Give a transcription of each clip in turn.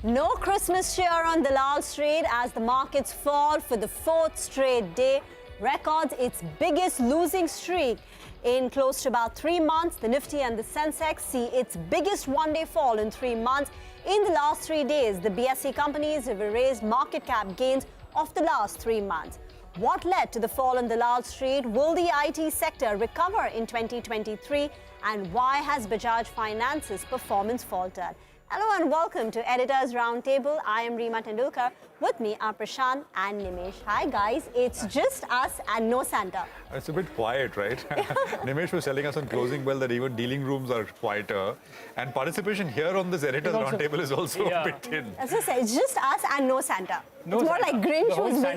No Christmas cheer on Dalal Street as the markets fall for the fourth straight day, records its biggest losing streak. In close to about 3 months, the Nifty and the Sensex see its biggest one-day fall in 3 months. In the last 3 days, the BSE companies have erased market cap gains of the last 3 months. What led to the fall on Dalal Street? Will the IT sector recover in 2023? And why has Bajaj Finance's performance faltered? Hello and welcome to Editors Roundtable. I am Reema Tendulkar. With me are Prashant and Nimesh. Hi guys, it's just us and no Santa. It's a bit quiet, right? Nimesh was telling us on closing bell that even dealing rooms are quieter. And participation here on this Editors Roundtable is also a bit thin. As I said, it's just us and no Santa. No it's more Santa. Like Grinch.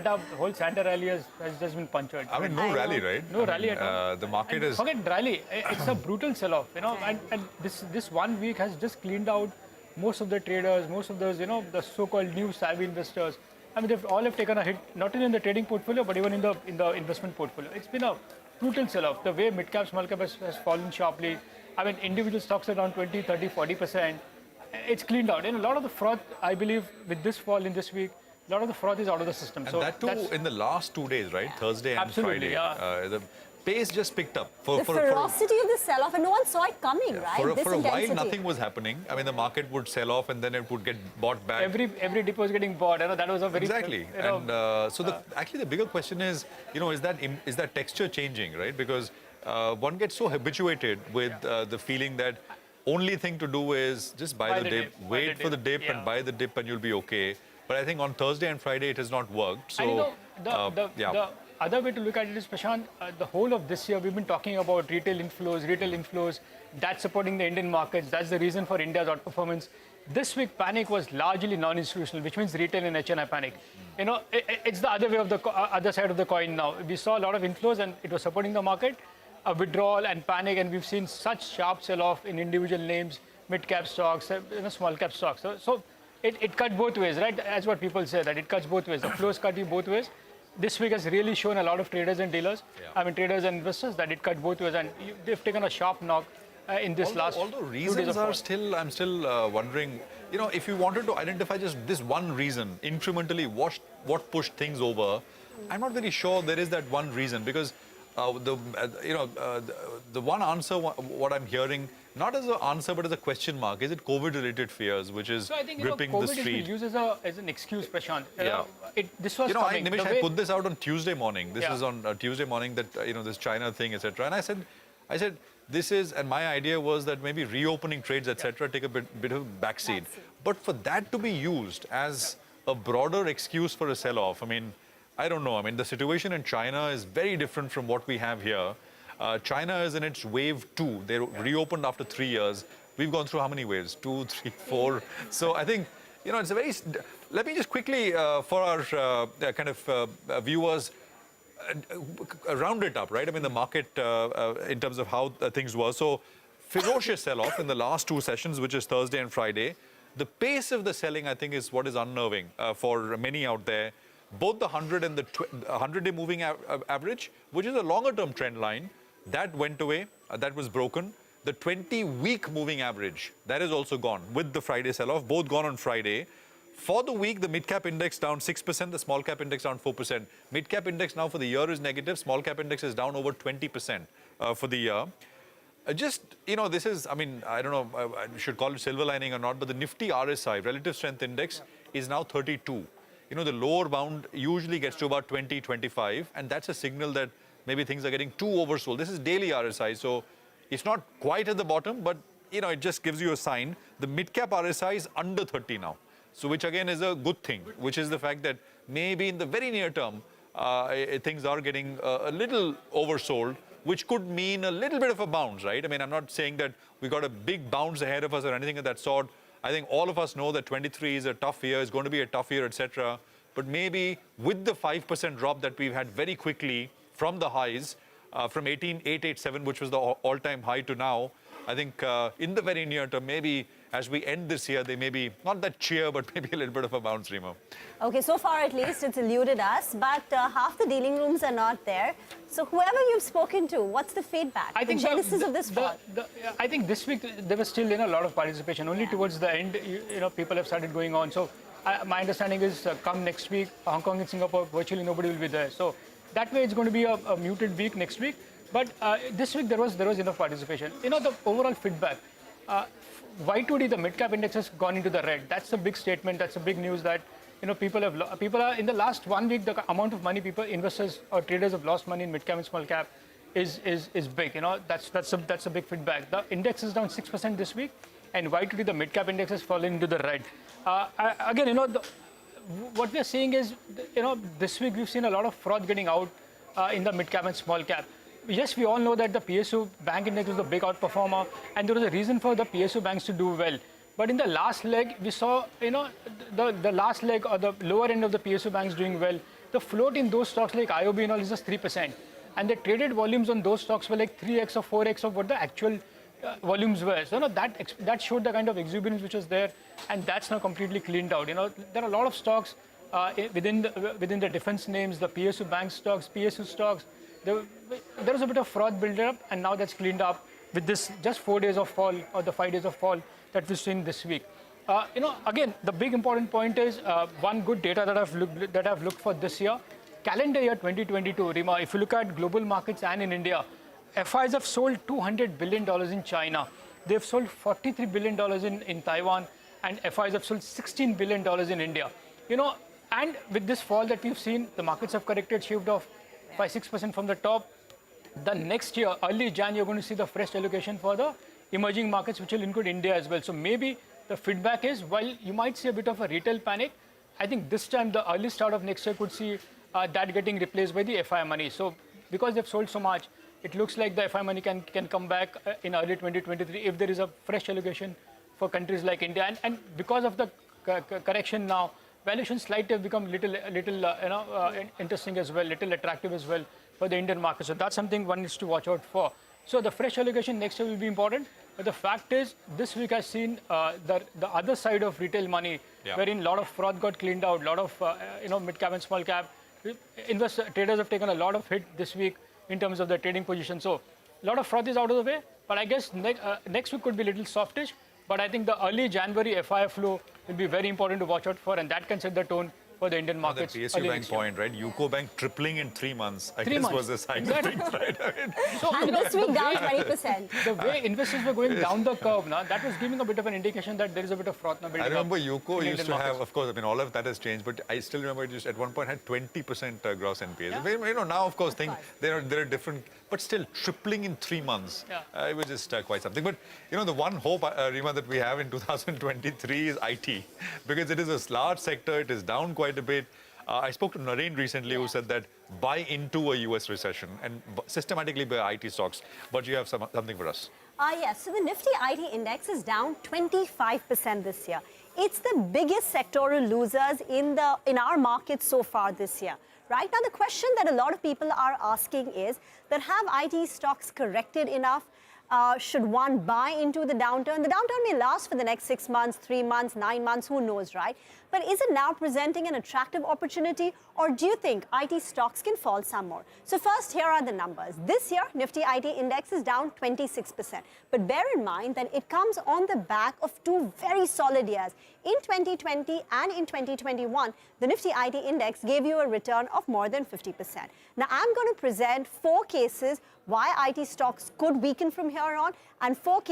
The whole Santa rally has just been punctured. I mean, no rally, right? No rally at all. The market is... Forget rally. It's a brutal sell-off, you know. And this 1 week has just cleaned out most of the traders, most of those, you know, the so-called new savvy investors. I mean, they've all have taken a hit, not only in the trading portfolio, but even in the investment portfolio. It's been a brutal sell-off. The way mid-cap, small-cap has fallen sharply. I mean, individual stocks are down 20, 30, 40%. It's cleaned out. And a lot of the fraud, I believe, with this fall in this week, a lot of the fraud is out of the system. And so that too in the last 2 days, right? Thursday and Friday. Yeah. The pace just picked up. The ferocity of the sell-off, and no one saw it coming, right? For a while, nothing was happening. I mean, the market would sell off and then it would get bought back. Every depot was getting bought. You know, that was a very... Exactly. Actually, the bigger question is, you know, is that texture changing, right? Because one gets so habituated with the feeling that only thing to do is just buy the dip, wait for the dip and buy the dip and you'll be okay. But I think on Thursday and Friday, it has not worked. So, and you know, the other way to look at it is, Prashant, the whole of this year, we've been talking about retail inflows, that's supporting the Indian markets. That's the reason for India's outperformance. This week, panic was largely non-institutional, which means retail and HNI panic. You know, it's the other way of the other side of the coin now. We saw a lot of inflows and it was supporting the market, a withdrawal and panic, and we've seen such sharp sell-off in individual names, mid-cap stocks, small-cap stocks. So it cut both ways, right? That's what people say, that it cuts both ways. The flows cut you both ways. This week has really shown a lot of traders and dealers, traders and investors, that it cut both ways, and they've taken a sharp knock in this last. Although reasons are still, I'm still wondering, you know, if you wanted to identify just this one reason, incrementally, what pushed things over, I'm not very sure there is that one reason, because the one answer, what I'm hearing, not as an answer but as a question mark, is it COVID-related fears, which is gripping the street? COVID is used as an excuse, Prashant. This was coming. Nimesh, I put this out on Tuesday morning. This is on Tuesday morning that, this China thing, etc. And I said, this is, and my idea was that maybe reopening trades, etc., take a bit of a backseat. But for that to be used as a broader excuse for a sell-off, I mean, I don't know. I mean, the situation in China is very different from what we have here. China is in its wave 2. They reopened after 3 years. We've gone through how many waves? 2, 3, 4. So I think, it's a very... Let me just quickly, for our viewers, round it up, right? I mean, the market, in terms of how things were. So, ferocious sell-off in the last 2 sessions, which is Thursday and Friday. The pace of the selling, I think, is what is unnerving for many out there. Both the 100 and the 100-day moving average, which is a longer-term trend line, that went away, that was broken. The 20-week moving average, that is also gone with the Friday sell-off, both gone on Friday. For the week, the mid-cap index down 6%, the small-cap index down 4%. Mid-cap index now for the year is negative, small-cap index is down over 20% for the year. This is, I mean, I don't know, I should call it silver lining or not, but the Nifty RSI, Relative Strength Index, is now 32. The lower bound usually gets to about 20, 25, and that's a signal that maybe things are getting too oversold. This is daily RSI, so it's not quite at the bottom, but, it just gives you a sign. The mid-cap RSI is under 30 now, so which again is a good thing, which is the fact that maybe in the very near term, things are getting a little oversold, which could mean a little bit of a bounce, right? I mean, I'm not saying that we got a big bounce ahead of us or anything of that sort. I think all of us know that 23 is a tough year, it's going to be a tough year, etc. But maybe with the 5% drop that we've had very quickly from the highs, from 18,887, which was the all-time high, to now. I think in the very near term, maybe as we end this year, they may be not that cheer, but maybe a little bit of a bounce, Reema. Okay, so far at least it's eluded us, but half the dealing rooms are not there. So whoever you've spoken to, what's the feedback? I think the genesis of this fall? I think this week there was still a lot of participation. Only towards the end, people have started going on. So my understanding is come next week, Hong Kong and Singapore, virtually nobody will be there. So that way it's going to be a muted week next week. But this week there was enough participation. The overall feedback. Y2D, the mid-cap index, has gone into the red. That's a big statement. That's a big news that people are in the last 1 week, the amount of money investors or traders have lost money in mid-cap and small cap is big. That's a big feedback. The index is down 6% this week, and Y2D, the mid-cap index, has fallen into the red. Again, what we are seeing is, this week we've seen a lot of fraud getting out in the mid-cap and small cap. Yes, we all know that the PSU bank index was the big outperformer, and there was a reason for the PSU banks to do well. But in the last leg, we saw, the last leg or the lower end of the PSU banks doing well. The float in those stocks like IOB and all is just 3%. And the traded volumes on those stocks were like 3x or 4x of what the actual volumes were. So that showed the kind of exuberance which was there, and that's now completely cleaned out. There are a lot of stocks within the defense names, the PSU bank stocks, PSU stocks. There was a bit of fraud build-up, and now that's cleaned up with this just 4 days of fall or the 5 days of fall that we've seen this week. Again, the big important point is one good data that I've looked for this year, calendar year 2022. Reema, if you look at global markets and in India, FIs have sold $200 billion in China. They've sold $43 billion in Taiwan, and FIs have sold $16 billion in India. And with this fall that we've seen, the markets have corrected, shaved off 5-6% from the top. The next year, early January, you're going to see the fresh allocation for the emerging markets, which will include India as well. So maybe the feedback is, while you might see a bit of a retail panic, I think this time the early start of next year could see that getting replaced by the FI money. So because they've sold so much, it looks like the FI money can come back in early 2023 if there is a fresh allocation for countries like India. And because of the correction now, valuations slightly have become little interesting as well, little attractive as well for the Indian market. So that's something one needs to watch out for. So the fresh allocation next year will be important. But the fact is, this week has seen the other side of retail money, wherein a lot of fraud got cleaned out, a lot of mid-cap and small cap. Traders have taken a lot of hit this week in terms of their trading position. So a lot of fraud is out of the way. But I guess next week could be a little softish. But I think the early January FI flow will be very important to watch out for, and that can set the tone for the Indian markets. The PSU bank point, right? UCO Bank tripling in 3 months, I guess was the sign of things, right? And this week down 20%. The way investors were going down the curve now, that was giving a bit of an indication that there is a bit of fraud now. I remember UCO used to have, of course, all of that has changed, but I still remember it just at one point had 20% gross NPAs. Yeah. Now, of course, there are different, but still tripling in 3 months. Yeah. It was just quite something. But, the one hope, Reema, that we have in 2023 is IT, because it is a large sector, it is down quite a bit. I spoke to Nair recently, who said that buy into a US recession and systematically buy IT stocks. But you have something for us. Yes, so the Nifty IT index is down 25% this year. It's the biggest sectoral losers in our market so far this year. Right now, the question that a lot of people are asking is that have IT stocks corrected enough? Should one buy into the downturn? The downturn may last for the next 6 months, 3 months, 9 months, who knows, right? But is it now presenting an attractive opportunity, or do you think IT stocks can fall some more? So first, here are the numbers. This year, Nifty IT index is down 26%. But bear in mind that it comes on the back of 2 very solid years. In 2020 and in 2021, the Nifty IT index gave you a return of more than 50%. Now, I'm going to present 4 cases why IT stocks could weaken from here on, and 4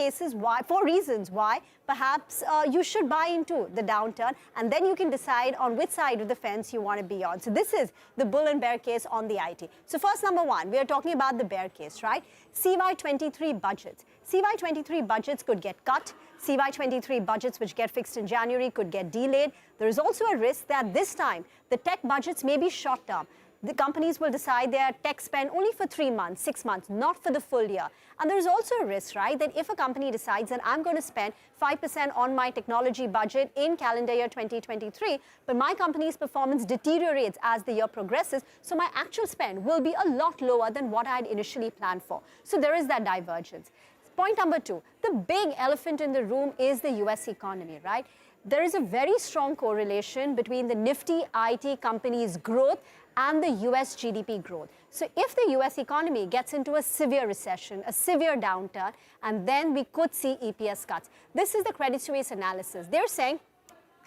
reasons why perhaps you should buy into the downturn, and then you can decide on which side of the fence you want to be on. So this is the bull and bear case on the IT. So first, number 1, we are talking about the bear case, right? CY23 budgets. CY23 budgets could get cut. CY23 budgets which get fixed in January could get delayed. There is also a risk that this time the tech budgets may be short term. the companies will decide their tech spend only for 3 months, 6 months, not for the full year. And there's also a risk, right, that if a company decides that I'm going to spend 5% on my technology budget in calendar year 2023, but my company's performance deteriorates as the year progresses, so my actual spend will be a lot lower than what I had initially planned for. So there is that divergence. Point number 2, the big elephant in the room is the US economy, right? There is a very strong correlation between the Nifty IT companies' growth and the US GDP growth. So if the US economy gets into a severe recession, a severe downturn, and then we could see EPS cuts. This is the Credit Suisse analysis. They're saying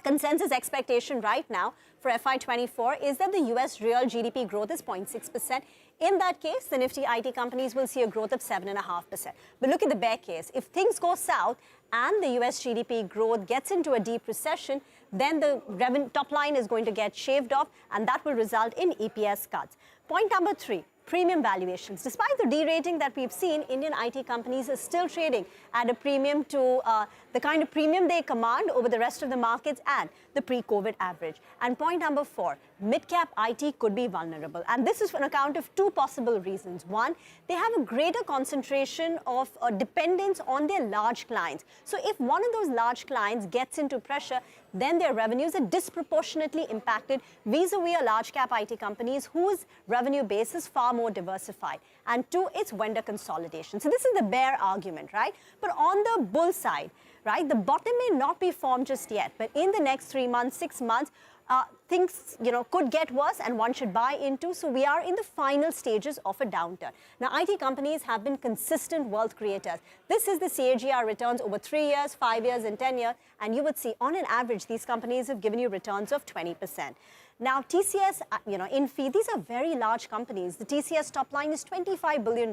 consensus expectation right now for FY24 is that the US real GDP growth is 0.6%. In that case, the Nifty IT companies will see a growth of 7.5%. But look at the bear case. If things go south and the US GDP growth gets into a deep recession, then the top line is going to get shaved off, and that will result in EPS cuts. Point number 3, premium valuations. Despite the derating that we've seen, Indian IT companies are still trading at a premium to the kind of premium they command over the rest of the markets and the pre-COVID average. And point number 4, mid-cap IT could be vulnerable. And this is on account of 2 possible reasons. One, they have a greater concentration of dependence on their large clients. So if one of those large clients gets into pressure, then their revenues are disproportionately impacted vis-a-vis a large cap IT companies whose revenue base is far more diversified. And 2, it's vendor consolidation. So this is the bear argument, right? But on the bull side, right, the bottom may not be formed just yet, but in the next 3 months, 6 months, things could get worse and one should buy into. So we are in the final stages of a downturn. Now, IT companies have been consistent wealth creators. This is the CAGR returns over 3 years, 5 years, and 10 years. And you would see, on an average, these companies have given you returns of 20%. Now, TCS, Infi, these are very large companies. The TCS top line is $25 billion.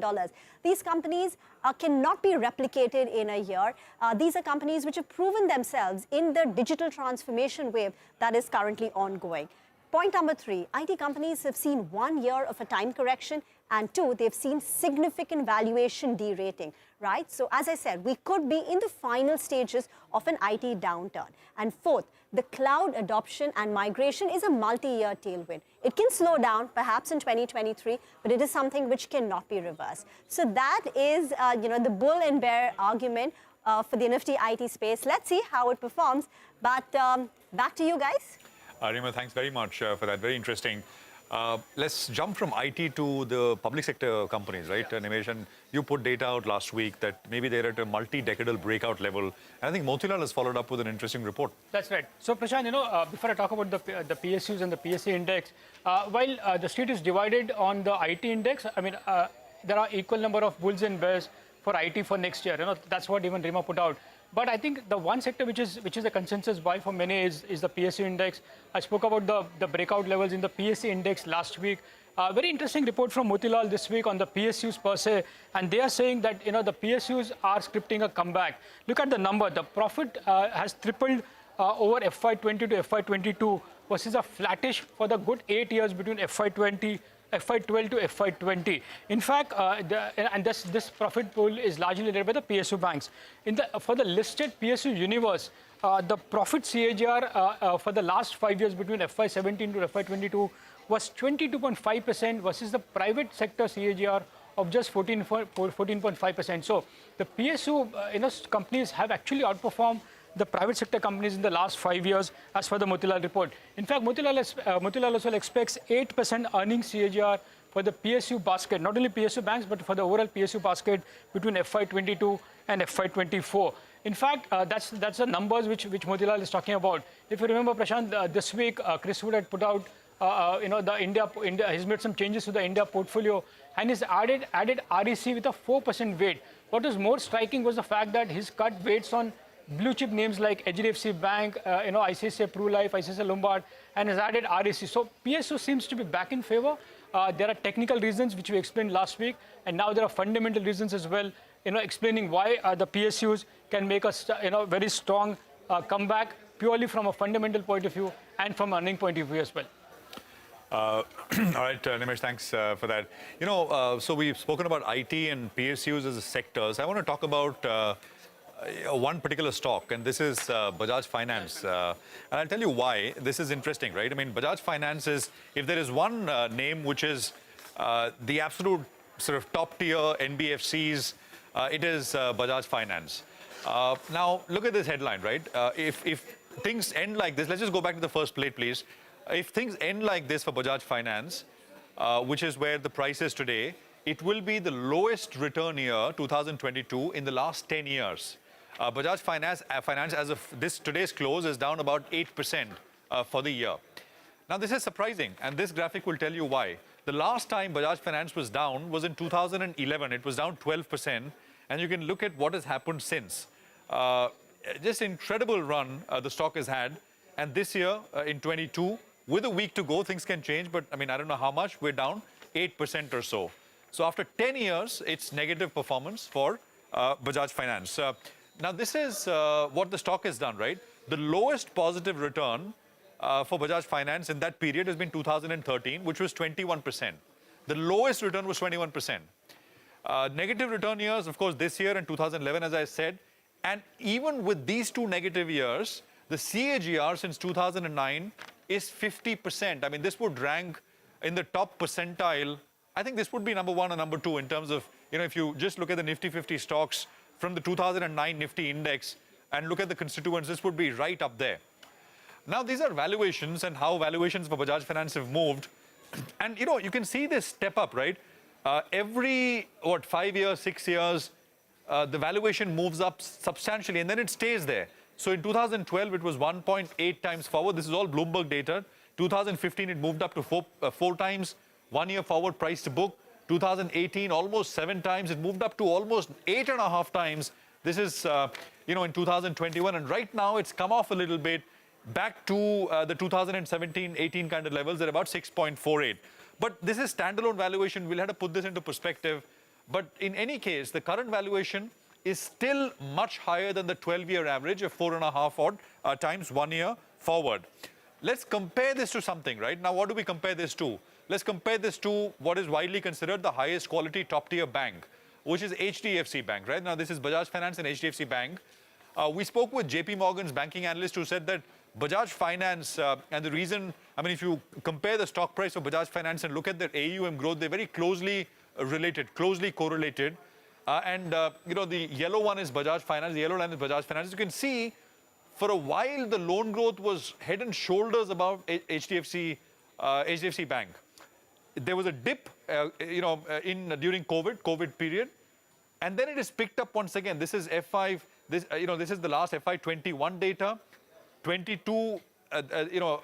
These companies cannot be replicated in a year. These are companies which have proven themselves in the digital transformation wave that is currently ongoing. Point number 3, IT companies have seen 1 year of a time correction, and 2, they've seen significant valuation derating, right? So as I said, we could be in the final stages of an IT downturn. And 4th, the cloud adoption and migration is a multi-year tailwind. It can slow down, perhaps in 2023, but it is something which cannot be reversed. So that is, the bull and bear argument for the Nifty IT space. Let's see how it performs. But back to you guys. Reema, thanks very much for that. Very interesting. Let's jump from IT to the public sector companies, right, Nimesh? And you put data out last week that maybe they're at a multi-decadal breakout level. And I think Motilal has followed up with an interesting report. That's right. So, Prashant, before I talk about the PSUs and the PSA index, while the street is divided on the IT index, I mean, there are equal number of bulls and bears for IT for next year. That's what even Reema put out. But I think the one sector which is a consensus buy for many is the PSU index. I spoke about the breakout levels in the PSA index last week. Very interesting report from Motilal this week on the PSUs per se, and they are saying that the PSUs are scripting a comeback. Look at the number. The profit has tripled over FY20 to FY22 versus a flattish for the good 8 years between FY12 to FY20. In fact, this profit pool is largely led by the PSU banks. For the listed PSU universe, the profit CAGR for the last 5 years between FY17 to FY22 was 22.5% versus the private sector CAGR of just 14.5%. So the PSU companies have actually outperformed the private sector companies in the last 5 years, as per the Motilal report. In fact, Motilal also expects 8% earnings CAGR for the PSU basket, not only PSU banks, but for the overall PSU basket between FY22 and FY24. In fact, that's the numbers which Motilal is talking about. If you remember, Prashant, this week, Chris Wood had put out, the India, he's made some changes to the India portfolio, and he's added REC with a 4% weight. What was more striking was the fact that he's cut weights on blue chip names like HDFC Bank, ICICI Pru Life, ICICI Lombard, and has added REC. So PSU seems to be back in favor. There are technical reasons which we explained last week, and now there are fundamental reasons as well, explaining why the PSUs can make a very strong comeback purely from a fundamental point of view and from an earning point of view as well. All right, Nimesh, thanks for that. So we've spoken about IT and PSUs as sectors. I want to talk about one particular stock, and this is Bajaj Finance. And I'll tell you why. This is interesting, right? I mean, Bajaj Finance is, if there is one name which is the absolute sort of top tier NBFCs, it is Bajaj Finance. Now, look at this headline, right? If things end like this, let's just go back to the first plate, please. If things end like this for Bajaj Finance, which is where the price is today, it will be the lowest return year, 2022, in the last 10 years. Bajaj Finance as of today's close is down about 8% for the year. Now, this is surprising, and this graphic will tell you why. The last time Bajaj Finance was down was in 2011. It was down 12%, and you can look at what has happened since. Just incredible run the stock has had, and this year, in 22, with a week to go, things can change, but I mean, I don't know how much, we're down 8% or so. So after 10 years, it's negative performance for Bajaj Finance. Now, this is what the stock has done, right? The lowest positive return for Bajaj Finance in that period has been 2013, which was 21%. The lowest return was 21%. Negative return years, of course, this year and 2011, as I said. And even with these two negative years, the CAGR since 2009 is 50%. I mean, this would rank in the top percentile. I think this would be number one or number two in terms of, you know, if you just look at the Nifty 50 stocks from the 2009 Nifty index and look at the constituents, this would be right up there. Now, these are valuations and how valuations for Bajaj Finance have moved. And, you know, you can see this step up, right? Every, 5 years, 6 years, the valuation moves up substantially and then it stays there. So in 2012, it was 1.8 times forward. This is all Bloomberg data. 2015, it moved up to 4 times. 1 year forward price to book. 2018, almost 7 times. It moved up to almost 8.5 times. This is, you know, in 2021. And right now, it's come off a little bit back to the 2017-18 kind of levels at about 6.48. But this is standalone valuation. We'll have to put this into perspective. But in any case, the current valuation is still much higher than the 12-year average of 4.5 odd times 1 year forward. Let's compare this to something, right? Now, what do we compare this to? Let's compare this to what is widely considered the highest quality top-tier bank, which is HDFC Bank, right? Now, this is Bajaj Finance and HDFC Bank. We spoke with JP Morgan's banking analyst who said that Bajaj Finance, and the reason, I mean, if you compare the stock price of Bajaj Finance and look at their AUM growth, they're very closely related, closely correlated. You know, the yellow one is Bajaj Finance, the yellow line is Bajaj Finance. You can see, for a while, the loan growth was head and shoulders above HDFC Bank. There was a dip, you know, during COVID period, and then it is picked up once again. This is F5. This, you know, this is the last FY21 data. 22, you know,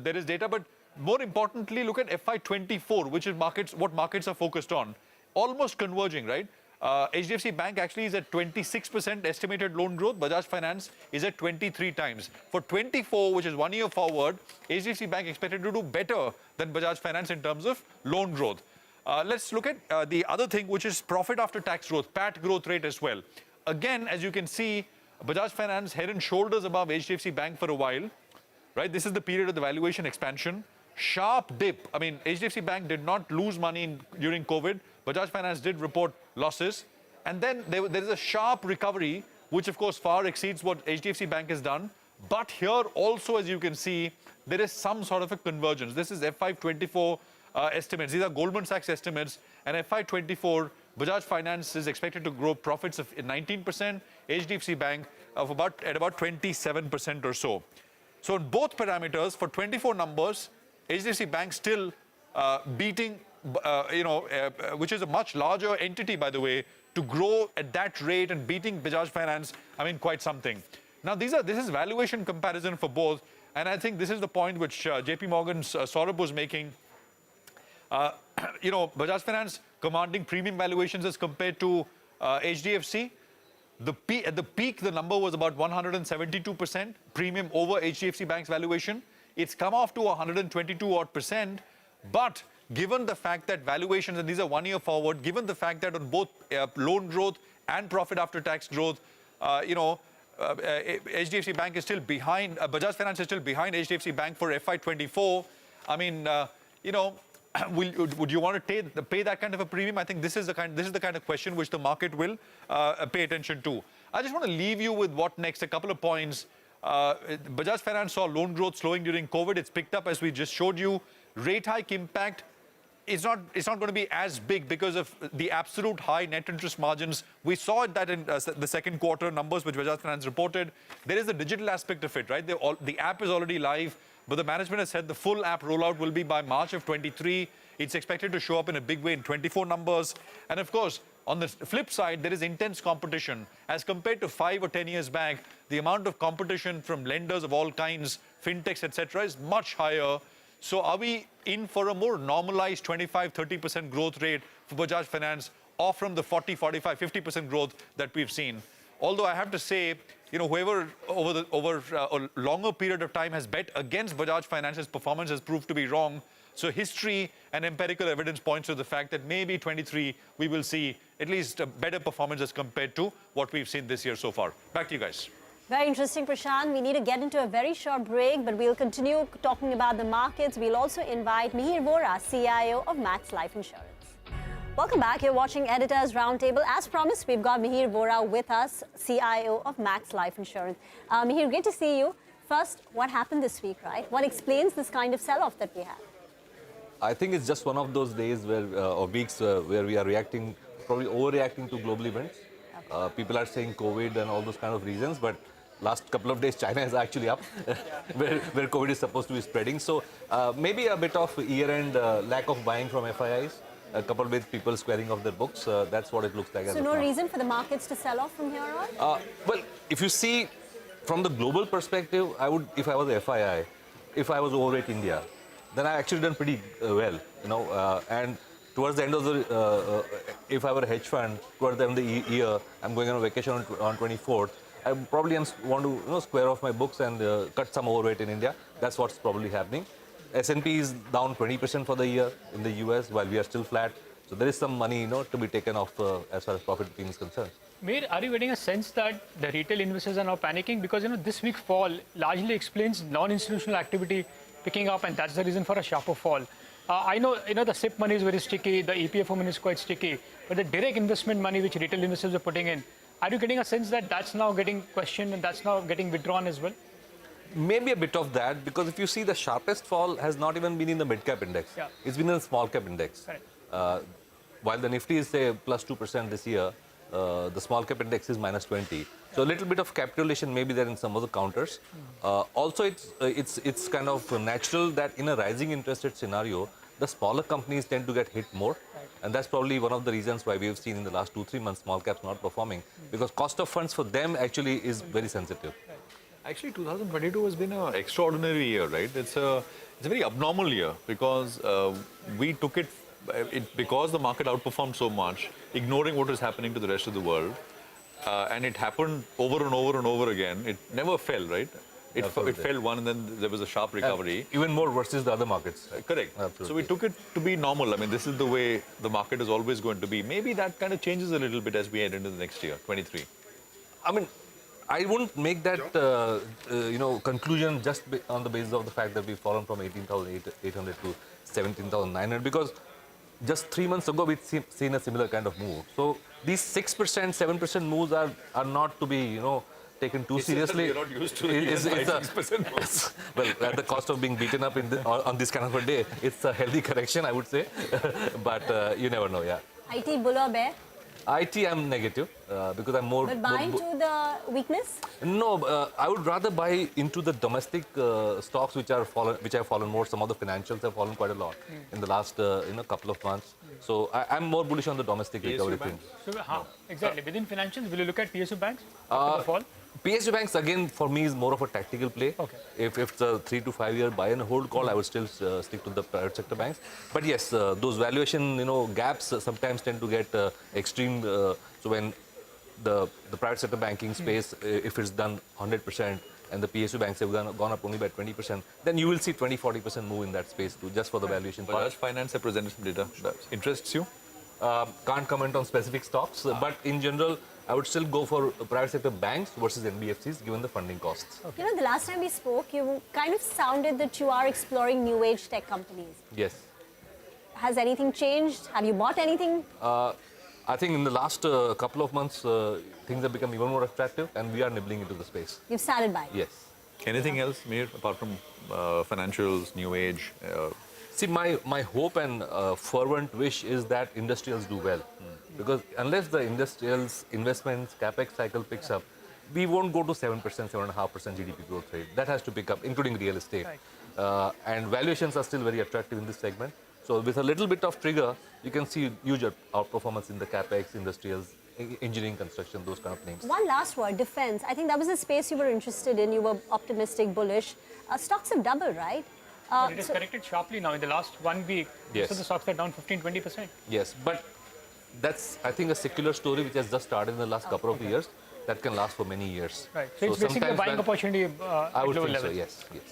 there is data, but more importantly, look at FY24, which is what markets are focused on. Almost converging, right? HDFC Bank actually is at 26% estimated loan growth. Bajaj Finance is at 23 times. For 24, which is 1 year forward, HDFC Bank expected to do better than Bajaj Finance in terms of loan growth. Let's look at the other thing, which is profit after tax growth, PAT growth rate as well. Again, as you can see, Bajaj Finance head and shoulders above HDFC Bank for a while, right? This is the period of the valuation expansion. Sharp dip. I mean, HDFC Bank did not lose money during COVID. Bajaj Finance did report losses. And then there is a sharp recovery, which of course far exceeds what HDFC Bank has done. But here also, as you can see, there is some sort of a convergence. This is FY24 estimates. These are Goldman Sachs estimates. And FY24, Bajaj Finance is expected to grow profits of 19%, HDFC Bank of about 27% or so. So in both parameters, for 24 numbers, HDFC Bank still beating, you know, which is a much larger entity, by the way, to grow at that rate and beating Bajaj Finance, I mean, quite something. Now, this is valuation comparison for both, and I think this is the point which JP Morgan's Saurabh was making. You know, Bajaj Finance commanding premium valuations as compared to HDFC. At the peak, the number was about 172% premium over HDFC Bank's valuation. It's come off to 122 odd %. But given the fact that valuations, and these are 1 year forward, given the fact that on both loan growth and profit after tax growth, you know, HDFC Bank is still behind, Bajaj Finance is still behind HDFC Bank for FY24. I mean, you know, would you want to pay that kind of a premium? I think this is the kind of question which the market will pay attention to. I just want to leave you with what next, a couple of points. Bajaj Finance saw loan growth slowing during COVID. It's picked up as we just showed you. Rate hike impact is not going to be as big because of the absolute high net interest margins. We saw that in the second quarter numbers which Bajaj Finance reported. There is a digital aspect of it, right? The app is already live, but the management has said the full app rollout will be by March of 23. It's expected to show up in a big way in 24 numbers. And of course, on the flip side, there is intense competition. As compared to 5 or 10 years back, the amount of competition from lenders of all kinds, fintechs, etc., is much higher. So are we in for a more normalized 25-30% growth rate for Bajaj Finance, or from the 40, 45, 50% growth that we've seen? Although I have to say, you know, whoever over a longer period of time has bet against Bajaj Finance's performance has proved to be wrong. So history and empirical evidence points to the fact that maybe 23 we will see at least a better performance as compared to what we've seen this year so far. Back to you guys. Very interesting, Prashant. We need to get into a very short break, but we'll continue talking about the markets. We'll also invite Mihir, Vora, CIO of Max Life Insurance. Welcome back. You're watching Editors Roundtable. As promised, we've got Mihir Vora with us, CIO of Max Life Insurance. Mihir, great to see you. First, what happened this week, right? What explains this kind of sell-off that we had? I think it's just one of those days where, or weeks where we are reacting, probably overreacting to global events. Okay. People are saying COVID and all those kind of reasons, but last couple of days, China is actually up, where COVID is supposed to be spreading. So maybe a bit of year-end lack of buying from FIIs, coupled with people squaring off their books. That's what it looks like. So no reason for the markets to sell off from here on? Well, if you see from the global perspective, I would, if I was a FII, if I was overweight India, then I actually done pretty well, you know. And towards the end of the, if I were a hedge fund, towards the end of the year, I'm going on a vacation on 24th. I probably want to square off my books and cut some overweight in India. That's what's probably happening. S&P is down 20% for the year in the US, while we are still flat. So there is some money, to be taken off as far as profit booking is concerned. Mihir, are you getting a sense that the retail investors are now panicking? Because, this week fall largely explains non-institutional activity picking up, and that's the reason for a sharper fall. I know, the SIP money is very sticky, the EPFO money is quite sticky, but the direct investment money which retail investors are putting in, are you getting a sense that that's now getting questioned and that's now getting withdrawn as well? Maybe a bit of that, because if you see the sharpest fall has not even been in the mid-cap index. Yeah. It's been in the small-cap index. Right. While the Nifty is, say, plus 2% this year, the small-cap index is minus 20. So a little bit of capitulation may be there in some of the counters. Also, it's kind of natural that in a rising interest rate scenario, the smaller companies tend to get hit more. Right. And that's probably one of the reasons why we've seen in the last 2-3 months small caps not performing, because cost of funds for them actually is very sensitive. Right. Actually, 2022 has been an extraordinary year, right? It's a very abnormal year because we took it because the market outperformed so much, ignoring what is happening to the rest of the world. And it happened over and over and over again. It never fell, right? It fell one and then there was a sharp recovery. Even more versus the other markets. Correct. Absolutely. So we took it to be normal. I mean, this is the way the market is always going to be. Maybe that kind of changes a little bit as we head into the next year, 23. I mean, I wouldn't make that, conclusion just on the basis of the fact that we've fallen from 18,800 to 17,900, because just 3 months ago, we'd seen a similar kind of move. So these 6%, 7% moves are not to be, taken too seriously. We're not used to it. Well, at the cost of being beaten up on this kind of a day, it's a healthy correction, I would say. But you never know, yeah. IT bull or bear? IT, I'm negative because I'm more... But buy into the weakness? No, I would rather buy into the domestic stocks which have fallen more. Some of the financials have fallen quite a lot in the last couple of months. So I'm more bullish on the domestic recovery thing. So exactly, within financials, will you look at PSU banks after the fall? PSU banks, again, for me, is more of a tactical play. Okay. If it's a 3 to 5 year buy and hold call, I would still stick to the private sector banks. But yes, those valuation, gaps sometimes tend to get extreme. So when the private sector banking space, if it's done 100% and the PSU banks have gone up only by 20%, then you will see 20-40% move in that space too, just for the valuation part. Bajaj Finance have presented some data that interests you? Can't comment on specific stocks, but in general, I would still go for private sector banks versus NBFCs given the funding costs. Okay. The last time we spoke, you kind of sounded that you are exploring new age tech companies. Yes. Has anything changed? Have you bought anything? I think in the last couple of months, things have become even more attractive, and we are nibbling into the space. You've started buying? Yes. Anything else, Mihir, apart from financials, new age? See, my hope and fervent wish is that industrials do well. Because unless the industrials, investments, capex cycle picks up, we won't go to 7%, 7.5% GDP growth rate. That has to pick up, including real estate. Right. And valuations are still very attractive in this segment. So with a little bit of trigger, you can see huge outperformance in the capex, industrials, engineering, construction, those kind of names. One last word, defense. I think that was a space you were interested in. You were optimistic, bullish. Stocks have doubled, right? It has corrected sharply now in the last 1 week. Yes. So the stocks are down 15-20%. Yes, but that's, I think, a secular story which has just started in the last couple of years that can last for many years. Right. So it's basically a buying opportunity I would at lower think levels. so, yes, yes.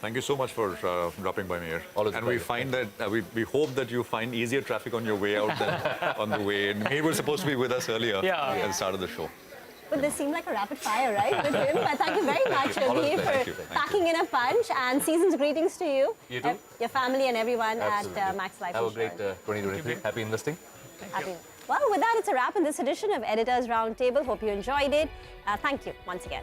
Thank you so much for dropping by, Nair. Always a and we pleasure. find that we hope that you find easier traffic on your way out than on the way in. Nair was supposed to be with us earlier at the start of the show. But this seemed like a rapid fire, right, with him? But thank you very much, Always Mihir, thank you. for packing in a punch. And season's greetings to you. You too. Your family and everyone Absolutely. at Max Life Have a Insurance. great 2023. Happy investing. Happy. Well, with that, it's a wrap in this edition of Editors Roundtable. Hope you enjoyed it. Thank you once again.